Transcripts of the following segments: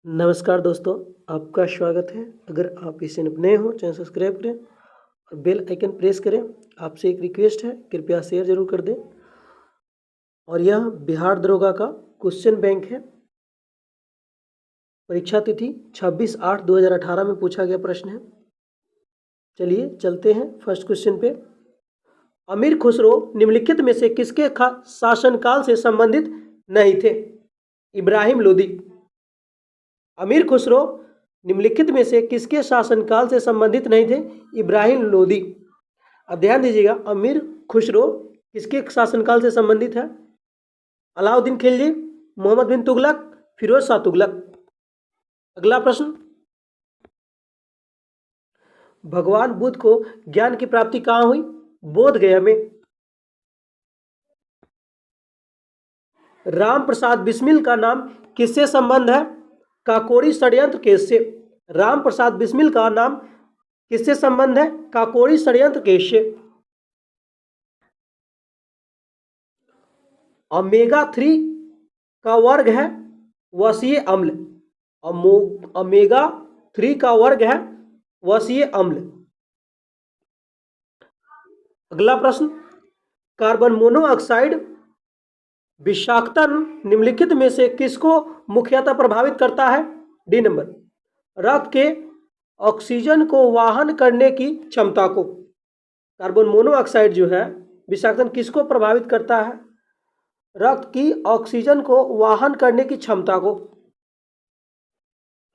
नमस्कार दोस्तों, आपका स्वागत है। अगर आप इस चैनल पर नए हो, चैनल सब्सक्राइब करें और बेल आइकन प्रेस करें। आपसे एक रिक्वेस्ट है, कृपया शेयर जरूर कर दें। और यह बिहार दरोगा का क्वेश्चन बैंक है। परीक्षा तिथि 26/8/2018 में पूछा गया प्रश्न है। चलिए चलते हैं फर्स्ट क्वेश्चन पे। अमीर खुसरो निम्नलिखित में से किसके शासनकाल से संबंधित नहीं थे? इब्राहिम लोदी। अमीर खुसरो निम्नलिखित में से किसके शासनकाल से संबंधित नहीं थे? इब्राहिम लोदी। अब ध्यान दीजिएगा, अमीर खुसरो किसके शासनकाल से संबंधित है? अलाउद्दीन खिलजी, मोहम्मद बिन तुगलक, फिरोज शाह तुगलक। अगला प्रश्न, भगवान बुद्ध को ज्ञान की प्राप्ति कहाँ हुई? बोध गया में। राम प्रसाद बिस्मिल का नाम किससे संबंध है? काकोरी षड्यंत्र केस से। राम प्रसाद बिस्मिल का नाम किससे संबंध है? काकोरी षड्यंत्र केस से। ओमेगा 3 का वर्ग है वसीय अम्ल। ओमेगा 3 का वर्ग है वसीय अम्ल। अगला प्रश्न, कार्बन मोनोऑक्साइड विषाक्तता निम्नलिखित में से किसको मुख्यतः प्रभावित करता है? डी नंबर, रक्त के ऑक्सीजन को वाहन करने की क्षमता को। कार्बन मोनोऑक्साइड जो है विषाक्तता किसको प्रभावित करता है? रक्त की ऑक्सीजन को वाहन करने की क्षमता को।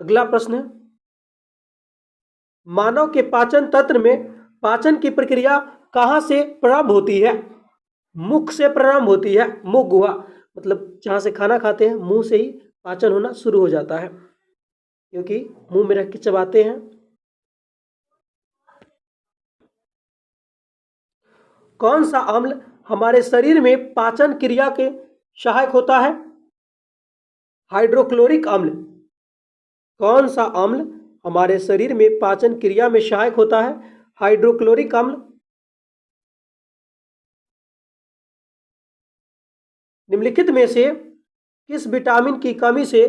अगला प्रश्न है, मानव के पाचन तंत्र में पाचन की प्रक्रिया कहाँ से प्रारंभ होती है? मुख से प्रारंभ होती है। मुख गुहा, मतलब जहाँ से खाना खाते हैं मुंह से ही पाचन होना शुरू हो जाता है, क्योंकि मुंह में रख के चबाते हैं। कौन सा अम्ल हमारे शरीर में पाचन क्रिया के सहायक होता है? हाइड्रोक्लोरिक अम्ल। कौन सा अम्ल हमारे शरीर में पाचन क्रिया में सहायक होता है? हाइड्रोक्लोरिक अम्ल। निम्नलिखित में से किस विटामिन की कमी से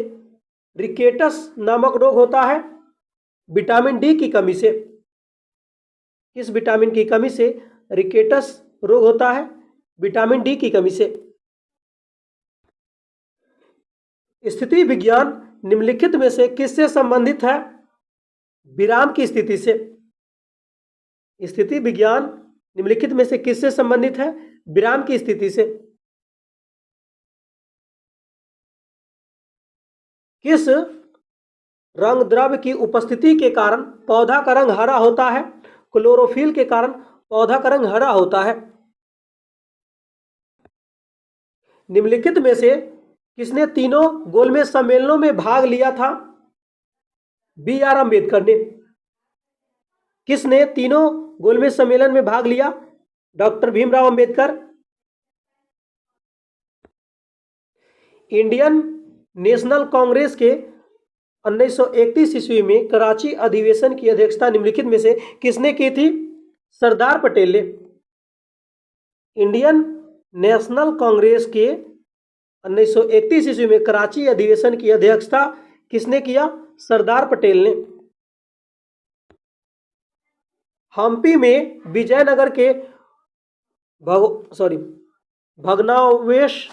रिकेटस नामक रोग होता है? विटामिन डी की कमी से। किस विटामिन की कमी से रिकेटस रोग होता है? विटामिन डी की कमी से। स्थिति विज्ञान निम्नलिखित में से किससे संबंधित है? विराम की स्थिति से। स्थिति विज्ञान निम्नलिखित में से किससे संबंधित है? विराम की स्थिति से। किस रंग द्रव्य की उपस्थिति के कारण पौधा का रंग हरा होता है? क्लोरोफिल के कारण पौधा का रंग हरा होता है। निम्नलिखित में से किसने तीनों गोलमेज सम्मेलनों में भाग लिया था? बी आर अम्बेडकर ने। किसने तीनों गोलमेज सम्मेलन में भाग लिया? Doctor Bhimrao Ambedkar. Indian national Congress के 1931 ईस्वी में कराची अधिवेशन की अध्यक्षता निम्नलिखित में से किसने की थी? सरदार पटेल ने। इंडियन नेशनल कांग्रेस के 1931 ईस्वी में कराची अधिवेशन की अध्यक्षता किसने किया? सरदार पटेल ने। हम्पी में विजयनगर के भग्नावशेष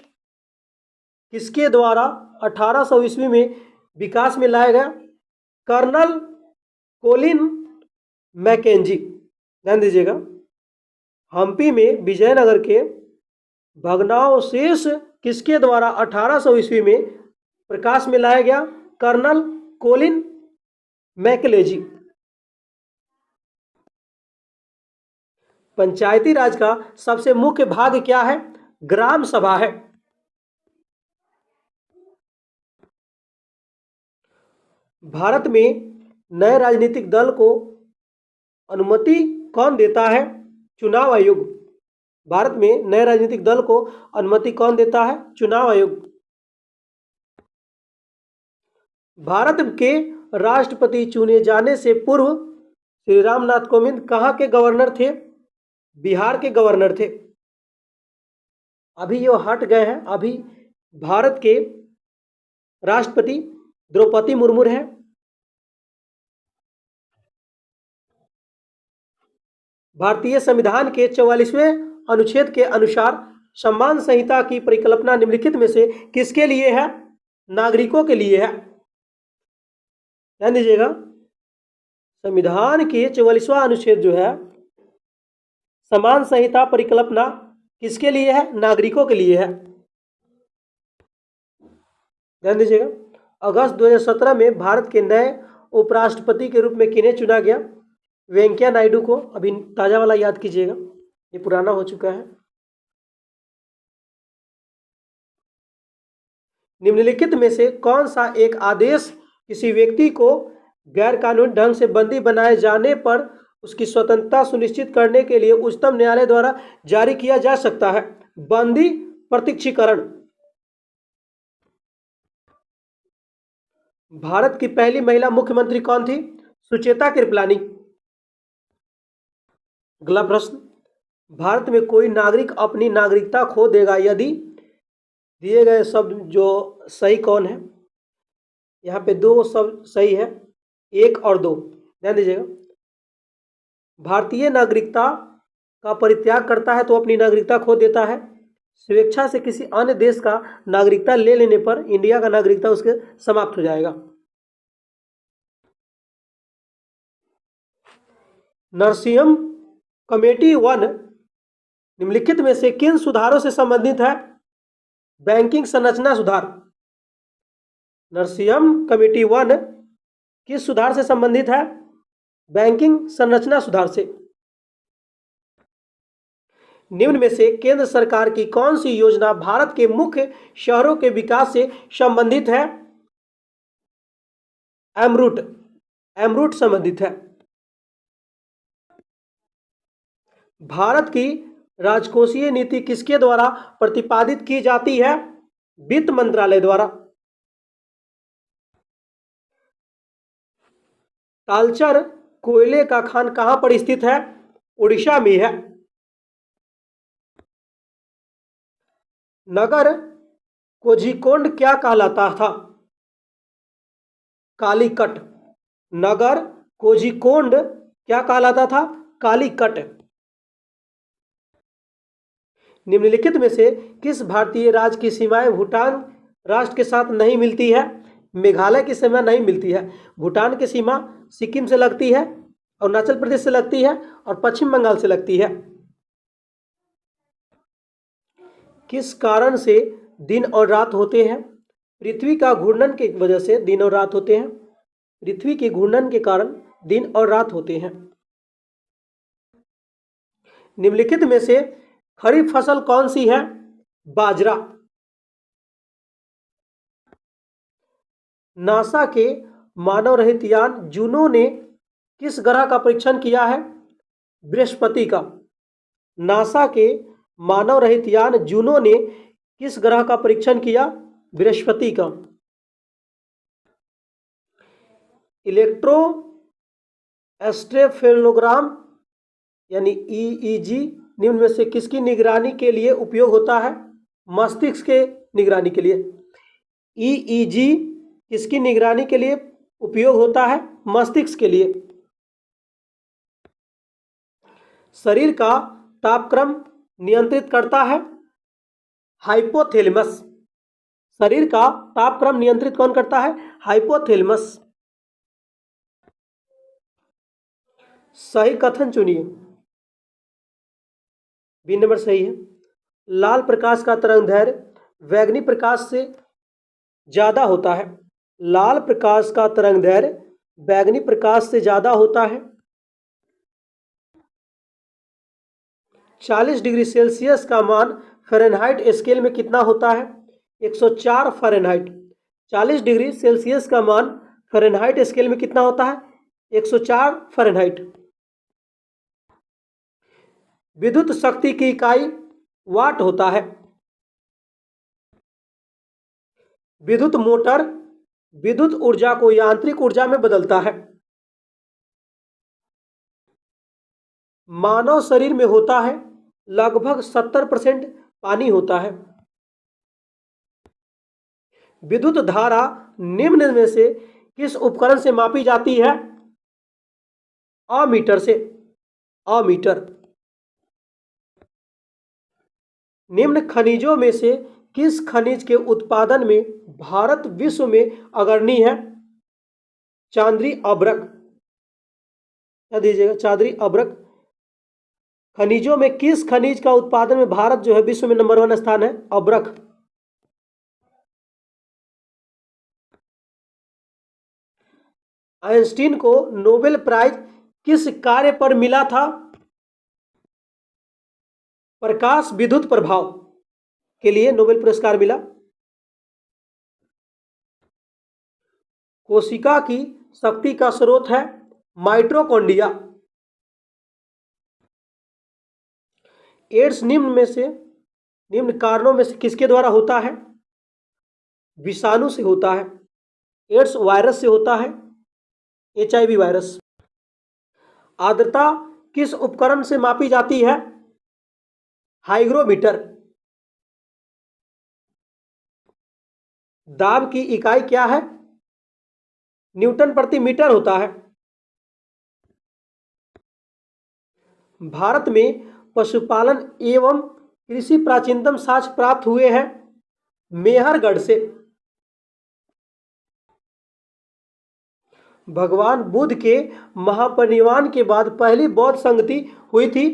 किसके द्वारा 1800 ईस्वी में विकास में लाया गया? Colonel Colin Mackenzie. ध्यान दीजिएगा, हम्पी में विजयनगर के भग्नावशेष किसके द्वारा 1800 ईस्वी में प्रकाश में लाया गया? Colonel Colin Mackenzie. Panchayati Raj का सबसे मुख्य भाग क्या है? ग्राम सभा है। भारत में नए राजनीतिक दल को अनुमति कौन देता है? चुनाव आयोग। भारत में नए राजनीतिक दल को अनुमति कौन देता है? चुनाव आयोग। भारत के राष्ट्रपति चुने जाने से पूर्व श्री रामनाथ कोविंद कहाँ के गवर्नर थे? बिहार के गवर्नर थे। अभी ये हट गए हैं। अभी भारत के राष्ट्रपति द्रौपदी मुर्मू है। भारतीय संविधान के 44वें अनुच्छेद के अनुसार सम्मान संहिता की परिकल्पना निम्नलिखित में से किसके लिए है? नागरिकों के लिए है। ध्यान दीजिएगा, संविधान के 44वां अनुच्छेद जो है, सम्मान संहिता परिकल्पना किसके लिए है? नागरिकों के लिए है। ध्यान दीजिएगा, अगस्त 2017 में भारत के नए उपराष्ट्रपति के रूप में किन्हें चुना गया? वेंकैया नायडू को। अभी ताजा वाला याद कीजिएगा, ये पुराना हो चुका है। निम्नलिखित में से कौन सा एक आदेश किसी व्यक्ति को गैर कानूनी ढंग से बंदी बनाए जाने पर उसकी स्वतंत्रता सुनिश्चित करने के लिए उच्चतम न्यायालय द्वारा जारी किया जा सकता है? बंदी प्रत्यक्षीकरण। भारत की पहली महिला मुख्यमंत्री कौन थी? सुचेता कृपलानी। अगला प्रश्न, भारत में कोई नागरिक अपनी नागरिकता खो देगा यदि दिए गए शब्द जो सही कौन है? यहाँ पे दो शब्द सही है, 1 और 2। ध्यान दीजिएगा, भारतीय नागरिकता का परित्याग करता है तो अपनी नागरिकता खो देता है। स्वेच्छा से किसी अन्य देश का नागरिकता ले लेने पर इंडिया का नागरिकता उसके समाप्त हो जाएगा। नरसिंहम कमेटी 1 निम्नलिखित में से किन सुधारों से संबंधित है? बैंकिंग संरचना सुधार। नरसिंहम कमेटी 1 किस सुधार से संबंधित है? बैंकिंग संरचना सुधार से। निम्न में से केंद्र सरकार की कौन सी योजना भारत के मुख्य शहरों के विकास से संबंधित है? एमरूट संबंधित है। भारत की राजकोषीय नीति किसके द्वारा प्रतिपादित की जाती है? वित्त मंत्रालय द्वारा। तालचर कोयले का खान कहां पर स्थित है? उड़ीसा में है। नगर कोझिकोड क्या कहलाता था? कालीकट। नगर कोझिकोड क्या कहलाता था? कालीकट। निम्नलिखित में से किस भारतीय राज्य की सीमाएं भूटान राष्ट्र के साथ नहीं मिलती है? मेघालय की सीमा नहीं मिलती है। भूटान की सीमा सिक्किम से लगती है, अरुणाचल प्रदेश से लगती है और पश्चिम बंगाल से लगती है। किस कारण से दिन और रात होते हैं? पृथ्वी का घूर्णन की वजह से दिन और रात होते हैं। पृथ्वी के घूर्णन के कारण दिन और रात होते हैं। निम्नलिखित में से खरीफ फसल कौन सी है? बाजरा। नासा के मानव रहित यान जूनो ने किस ग्रह का परीक्षण किया है? बृहस्पति का। नासा के मानव रहित यान जूनो ने किस ग्रह का परीक्षण किया? बृहस्पति का। इलेक्ट्रो एस्ट्रोफेलोग्राम यानी ईईजी निम्न में से किसकी निगरानी के लिए उपयोग होता है? मस्तिष्क के निगरानी के लिए। ईईजी किसकी निगरानी के लिए उपयोग होता है? मस्तिष्क के लिए। शरीर का तापक्रम नियंत्रित करता है हाइपोथैलेमस। शरीर का तापक्रम नियंत्रित कौन करता है? हाइपोथैलेमस। सही कथन चुनिए। बी नंबर सही है। लाल प्रकाश का तरंगदैर्घ्य बैंगनी प्रकाश से ज्यादा होता है। लाल प्रकाश का तरंगदैर्घ्य बैंगनी प्रकाश से ज्यादा होता है। 40 डिग्री सेल्सियस का मान फ़ारेनहाइट स्केल में कितना होता है? 104 फ़ारेनहाइट। 40 डिग्री सेल्सियस का मान फ़ारेनहाइट स्केल में कितना होता है? 104 फ़ारेनहाइट। विद्युत शक्ति की इकाई वाट होता है। विद्युत मोटर विद्युत ऊर्जा को यांत्रिक ऊर्जा में बदलता है। मानव शरीर में होता है लगभग 70% पानी होता है। विद्युत धारा निम्न में से किस उपकरण से मापी जाती है? अमीटर से। अमीटर। निम्न खनिजों में से किस खनिज के उत्पादन में भारत विश्व में अग्रणी है? चांद्री अभ्रक। क्या दीजिएगा? चांद्री अभ्रक। खनिजों में किस खनिज का उत्पादन में भारत जो है विश्व में नंबर 1 स्थान है? अभ्रक। आइंस्टीन को नोबेल प्राइज किस कार्य पर मिला था? प्रकाश विद्युत प्रभाव के लिए नोबेल पुरस्कार मिला। कोशिका की शक्ति का स्रोत है माइटोकॉन्ड्रिया। एड्स निम्न कारणों में से किसके द्वारा होता है? विषाणु से होता है। एड्स वायरस से होता है, HIV वायरस। आर्द्रता किस उपकरण से मापी जाती है? हाइग्रोमीटर। दाब की इकाई क्या है? न्यूटन प्रति मीटर होता है। भारत में पशुपालन एवं कृषि प्राचीनतम साक्ष्य प्राप्त हुए हैं मेहरगढ़ से। भगवान बुद्ध के महापरिनिर्वाण के बाद पहली बौद्ध संगति हुई थी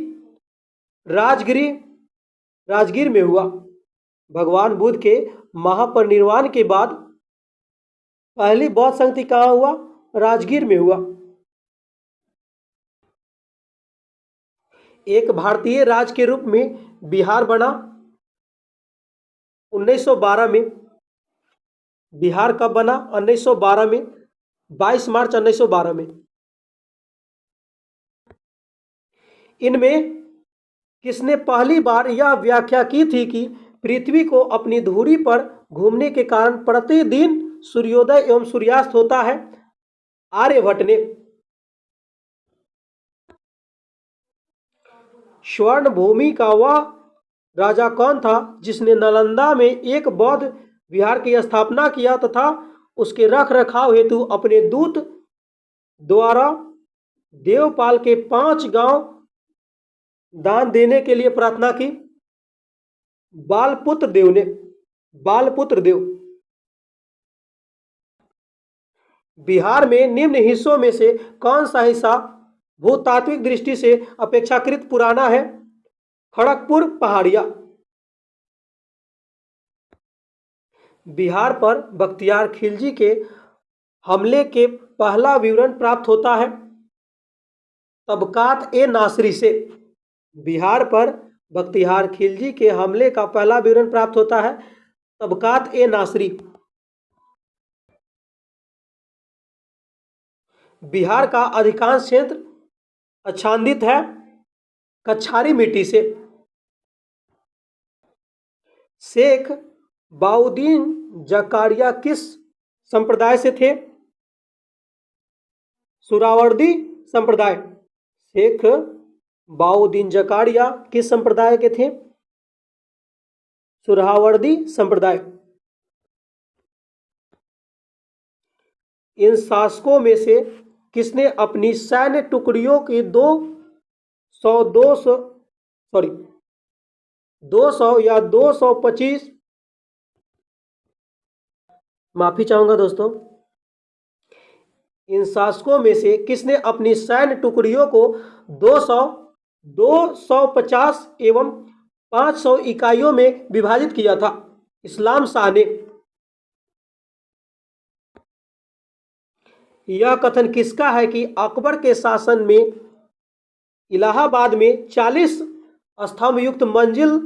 राजगीर में हुआ। भगवान बुद्ध के महापरिनिर्वाण के बाद पहली बौद्ध संगति कहाँ हुआ? राजगीर में हुआ। एक भारतीय राज्य के रूप में बिहार बना 1912 में। बिहार कब बना? 1912 में, 22 मार्च 1912 में। इनमें किसने पहली बार यह व्याख्या की थी कि पृथ्वी को अपनी धुरी पर घूमने के कारण प्रतिदिन सूर्योदय एवं सूर्यास्त होता है? आर्यभट्ट ने। स्वर्ण भूमि का वह राजा कौन था जिसने नालंदा में एक बौद्ध विहार की स्थापना किया तथा उसके रख रखाव हेतु अपने दूत द्वारा देवपाल के 5 गांव दान देने के लिए प्रार्थना की? बालपुत्र देव ने। बालपुत्र देव। बिहार में निम्न हिस्सों में से कौन सा हिस्सा भूतात्विक दृष्टि से अपेक्षाकृत पुराना है? खड़गपुर पहाड़िया। बिहार पर बख्तियार खिलजी के हमले के पहला विवरण प्राप्त होता है तबकात-ए-नासरी से। बिहार पर बख्तियार खिलजी के हमले का पहला विवरण प्राप्त होता है तबकात-ए-नासरी। बिहार का अधिकांश क्षेत्र आच्छादित है कछारी मिट्टी से। शेख बाउद्दीन जकारिया किस संप्रदाय से थे? सुहरावर्दी संप्रदाय। शेख बाउद्दीन जकारिया किस संप्रदाय के थे? सुहरावर्दी संप्रदाय। इन शासकों में से किसने अपनी सैन्य टुकड़ियों की 200 या 225 माफी चाहूंगा दोस्तों, इन शासकों में से किसने अपनी सैन्य टुकड़ियों को 200, 250 एवं 500 इकाइयों में विभाजित किया था? इस्लाम शाह ने। यह कथन किसका है कि अकबर के शासन में इलाहाबाद में 40 स्तंभ युक्त मंजिल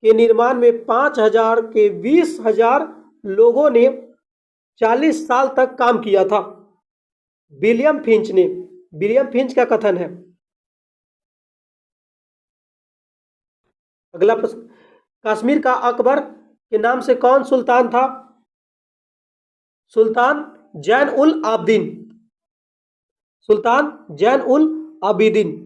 के निर्माण में 5000 के 20,000 लोगों ने 40 साल तक काम किया था? विलियम फिंच ने। विलियम फिंच का कथन है। अगला प्रश्न, कश्मीर का अकबर के नाम से कौन सुल्तान था? सुल्तान जैन उल आबिदीन। सुल्तान जैन उल आबिदीन।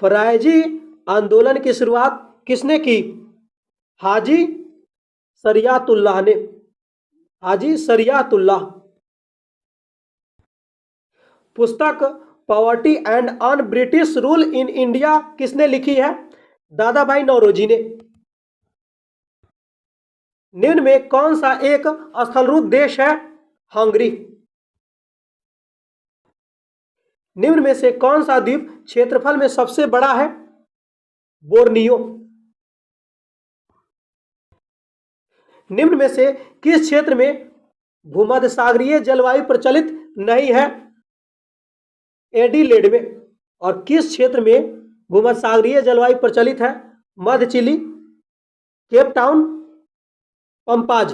फरायजी आंदोलन की शुरुआत किसने की? हाजी शरियातुल्लाह ने, हाजी शरियातुल्लाह। पुस्तक poverty and un British rule in India किसने लिखी है? दादा भाई नौरोजी ने। निम्न में कौन सा एक स्थलरूप देश है? हंगरी। निम्न में से कौन सा द्वीप क्षेत्रफल में सबसे बड़ा है? बोर्नियो। निम्न में से किस क्षेत्र में भूमध्यसागरीय जलवायु प्रचलित नहीं है? एडिलेड में। और किस क्षेत्र में भूमध्यसागरीय जलवायु प्रचलित है? मध्य चिली, केप टाउन, पंपाज।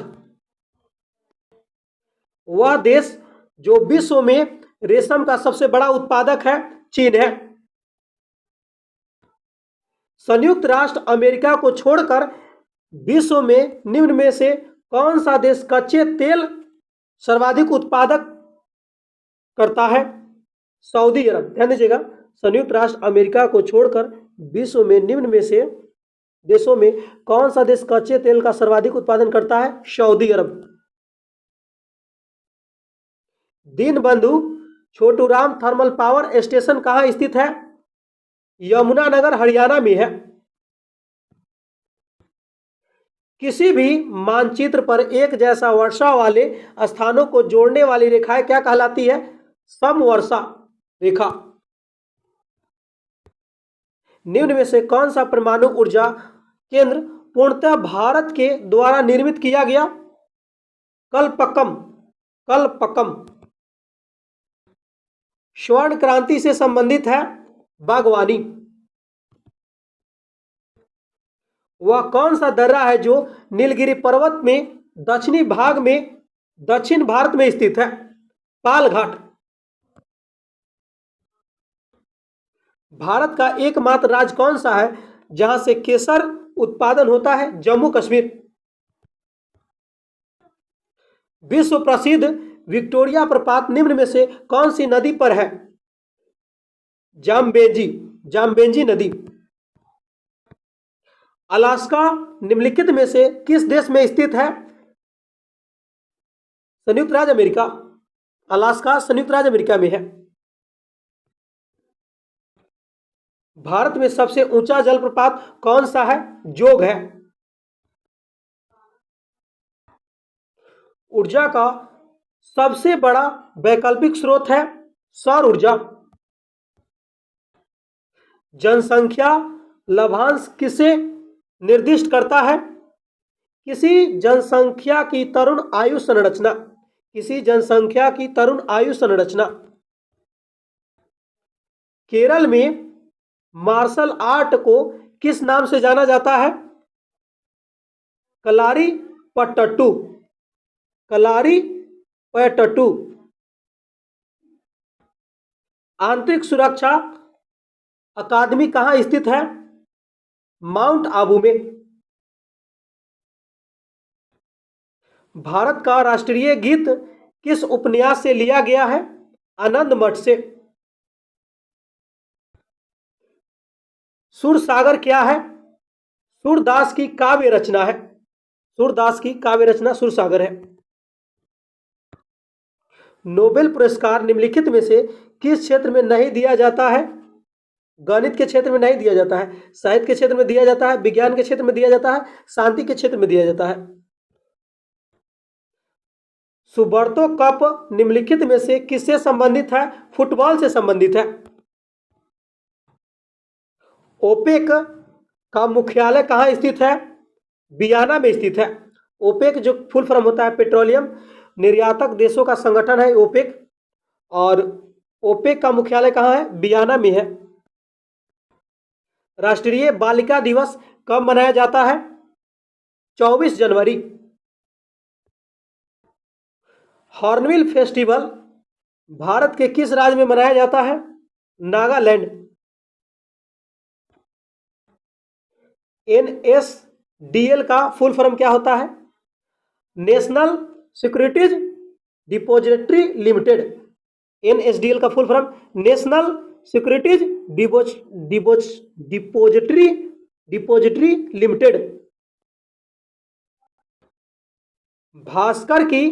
वह देश जो विश्व में रेशम का सबसे बड़ा उत्पादक है? चीन है। संयुक्त राष्ट्र अमेरिका को छोड़कर विश्व में निम्न में से कौन सा देश कच्चे तेल सर्वाधिक उत्पादक करता है? सऊदी अरब। ध्यान दीजिएगा, संयुक्त राष्ट्र अमेरिका को छोड़कर विश्व में निम्न में से देशों में कौन सा देश कच्चे तेल का सर्वाधिक उत्पादन करता है? Saudi Arab. Deenbandhu Chhoturam thermal power station कहाँ स्थित है? यमुनानगर, हरियाणा में है। किसी भी मानचित्र पर एक जैसा वर्षा वाले स्थानों को जोड़ने वाली रेखाएं क्या कहलाती है? समवर्षा रेखा। निम्न में से कौन सा परमाणु ऊर्जा केंद्र पूर्णतः भारत के द्वारा निर्मित किया गया? कलपक्कम। कलपक्कम। स्वर्ण क्रांति से संबंधित है? बागवानी। वह कौन सा दर्रा है जो नीलगिरी पर्वत में दक्षिणी भाग में दक्षिण भारत में स्थित है? पाल घाट। भारत का एकमात्र राज्य कौन सा है जहां से केसर उत्पादन होता है? जम्मू कश्मीर। विश्व प्रसिद्ध विक्टोरिया प्रपात निम्न में से कौन सी नदी पर है? जाम्बेजी। जाम्बेजी नदी। अलास्का निम्नलिखित में से किस देश में स्थित है? संयुक्त राज्य अमेरिका। अलास्का संयुक्त राज्य अमेरिका में है। भारत में सबसे ऊंचा जलप्रपात कौन सा है? जोग है। ऊर्जा का सबसे बड़ा वैकल्पिक स्रोत है सौर ऊर्जा। जनसंख्या लभांश किसे निर्दिष्ट करता है? किसी जनसंख्या की तरुण आयु संरचना। किसी जनसंख्या की तरुण आयु संरचना। केरल में मार्शल आर्ट को किस नाम से जाना जाता है? कलारी पट्टू। कलारी पट्टू। आंतरिक सुरक्षा अकादमी कहाँ स्थित है? माउंट आबू में। भारत का राष्ट्रीय गीत किस उपन्यास से लिया गया है? आनंद मठ से। सूरसागर क्या है? सूरदास की काव्य रचना है। सूरदास की काव्य रचना सूरसागर है। नोबेल पुरस्कार निम्नलिखित में से किस क्षेत्र में नहीं दिया जाता है? गणित के क्षेत्र में नहीं दिया जाता है, साहित्य के क्षेत्र में दिया जाता है, विज्ञान के क्षेत्र में दिया जाता है, शांति के क्षेत्र में दिया जाता है। सुब्रतो कप निम्नलिखित में से किससे संबंधित है? फुटबॉल से संबंधित है। ओपेक का मुख्यालय कहाँ स्थित है? वियना में स्थित है। ओपेक जो फुल फॉर्म होता है पेट्रोलियम निर्यातक देशों का संगठन है ओपेक, और ओपेक का मुख्यालय कहाँ है? वियना में है। राष्ट्रीय बालिका दिवस कब मनाया जाता है? 24 जनवरी। हॉर्नबिल फेस्टिवल भारत के किस राज्य में मनाया जाता है? नागालैंड। NSDL का फुल फॉर्म क्या होता है? National securities depository limited. NSDL का full form national securities depository limited. Bhaskar की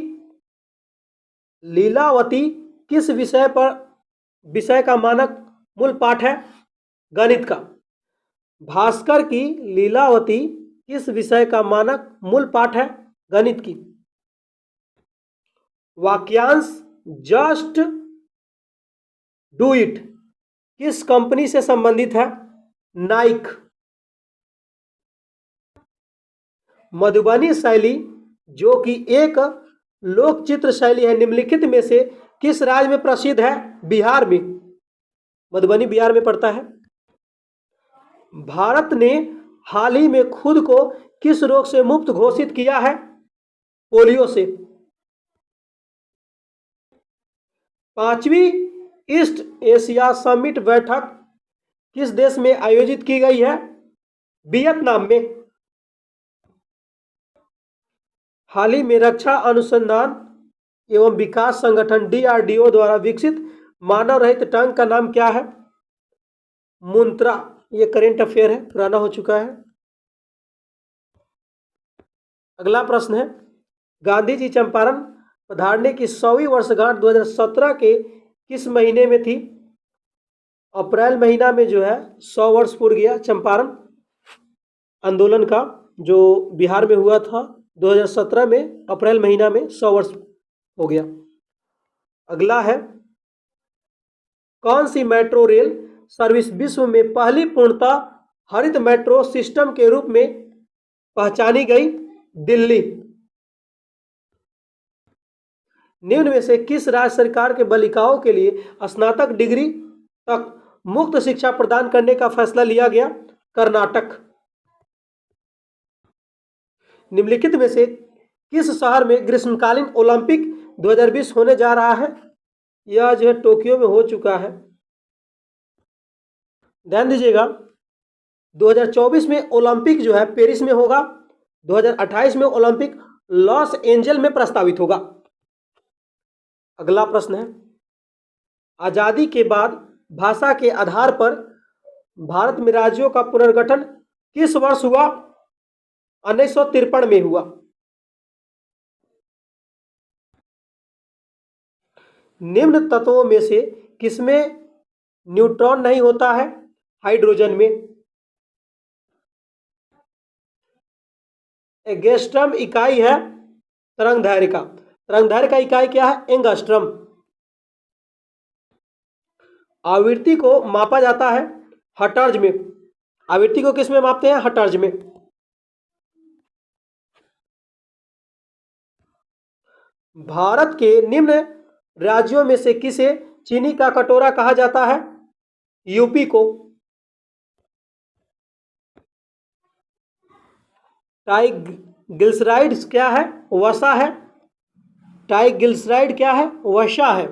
लीलावती किस विषय का मानक मूल पाठ है? गणित का। भास्कर की लीलावती किस विषय का मानक मूल पाठ है? गणित की। वाक्यांश जस्ट डू इट किस कंपनी से संबंधित है? नाइक। मधुबनी शैली जो कि एक लोक चित्र शैली है, निम्नलिखित में से किस राज्य में प्रसिद्ध है? बिहार में। मधुबनी बिहार में पड़ता है। भारत ने हाल ही में खुद को किस रोग से मुक्त घोषित किया है? पोलियो से। 5वीं ईस्ट एशिया समिट बैठक किस देश में आयोजित की गई है? वियतनाम में। हाल ही में रक्षा अनुसंधान एवं विकास संगठन DRDO द्वारा विकसित मानव रहित टैंक का नाम क्या है? मुंत्रा। ये करेंट अफेयर है, पुराना हो चुका है। अगला प्रश्न है, गांधी जी चंपारण पधारने की 100वीं वर्षगांठ 2017 के किस महीने में थी? अप्रैल महीना में जो है 100 वर्ष पूर्ण गया चंपारण आंदोलन का, जो बिहार में हुआ था 2017 में अप्रैल महीना में 100 वर्ष हो गया। अगला है, कौन सी मेट्रो रेल सर्विस विश्व में पहली पूर्णतः हरित मेट्रो सिस्टम के रूप में पहचानी गई? दिल्ली। निम्न में से किस राज्य सरकार के बालिकाओं के लिए स्नातक डिग्री तक मुफ्त शिक्षा प्रदान करने का फैसला लिया गया? कर्नाटक। निम्नलिखित में से किस शहर में ग्रीष्मकालीन ओलंपिक 2020 होने जा रहा है? यह जो है टोक्यो में हो चुका है। ध्यान दीजिएगा, 2024 में ओलंपिक जो है पेरिस में होगा, 2028 में ओलंपिक लॉस एंजल में प्रस्तावित होगा। अगला प्रश्न है, आजादी के बाद भाषा के आधार पर भारत में राज्यों का पुनर्गठन किस वर्ष हुआ? 1953 में हुआ। निम्न तत्वों में से किसमें न्यूट्रॉन नहीं होता है? हाइड्रोजन में। एंगस्ट्रम इकाई है तरंगदैर्घ्य का। तरंगदैर्घ्य का इकाई क्या है? एंगस्ट्रम। आवृत्ति को मापा जाता है हर्ट्ज में। आवृत्ति को किस में मापते हैं? हर्ट्ज में। भारत के निम्न राज्यों में से किसे चीनी का कटोरा कहा जाता है? यूपी को। ट्राइग्लिसराइड्स क्या है? वसा है। ट्राइग्लिसराइड क्या है? वसा है।